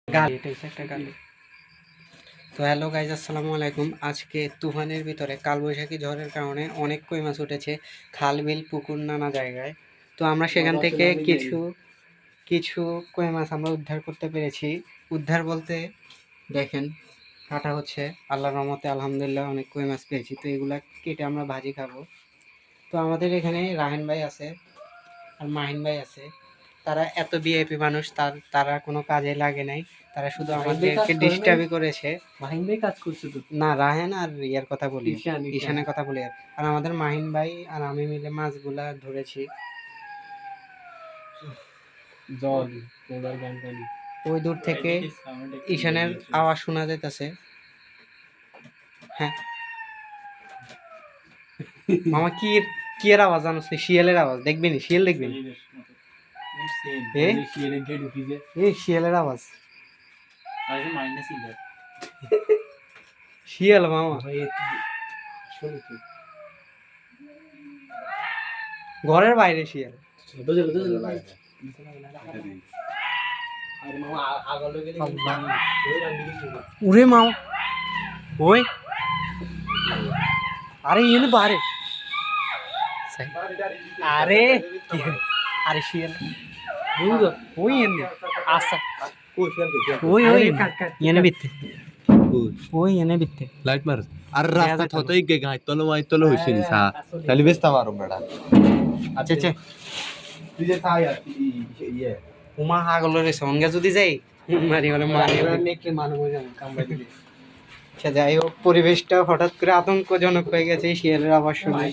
গালি, এটা হচ্ছে একটা গালি। তো হ্যালো গাইজ, আসসালামু আলাইকুম। আজকে তুফানের ভিতরে কালবৈশাখী ঝড়ের কারণে অনেক কই মাছ উঠেছে, খাল বিল পুকুর নানা জায়গায়। তো আমরা সেখান থেকে কিছু কিছু কই মাছ আমরা উদ্ধার করতে পেরেছি। উদ্ধার বলতে দেখেন কাটা হচ্ছে, আল্লাহর রহমতে আলহামদুলিল্লাহ অনেক কই মাছ পেয়েছি। তো এগুলা কেটে আমরা ভাজি খাবো। তো আমাদের এখানে রাহেন ভাই আছে আর মাহিন ভাই আছে। তারা এত ভিআইপি মানুষ, তারা কোনো কাজে লাগে নাই, তারা শুধু আমাদেরকে ডিস্টার্বই করেছে। মাহিন ভাই কাজ করছে তো না, রাহেন আর ইয়ার কথা বলি, ঈশানের ঈশানের কথা বলি। আর আমাদের মাহিন ভাই আর আমি মিলে মাছগুলা ধরেছি। জল তোলার গান গানি ওই দূর থেকে ঈশানের আওয়াজ শোনা যাইতেছে। হ্যাঁ মামা, কি কি এর আওয়াজ জানো? শিয়ালের আওয়াজ। দেখবেনি শিয়াল? দেখবেন শিয়ালের আওয়াজ। শিয়াল মামা, ঘরের বাইরে শিয়াল। উরে মামা, ওই আরে ইয়ে বারে, আরে আরে শিয়াল ওই এনে আচ্ছা, ওই ওই এনে বিতে, ওই এনে বিতে লাইট মার আর রাস্তা থতই গে গায় তলো মাই তলো হইছে নি সা তালি বেস্তা মারো বেড়া। আচ্ছা আচ্ছা, তুই যে তাই আর ইয়ে উমা হাগল রে সঙ্গে যদি যাই মারি হলে মারি নেকলে মানুষ জানো কামড়া দিলে। আচ্ছা, যাই হোক, পরিবেশটা হঠাৎ করে আতঙ্কজনক হয়ে গেছে শিয়ালের আওয়াজ শুনে।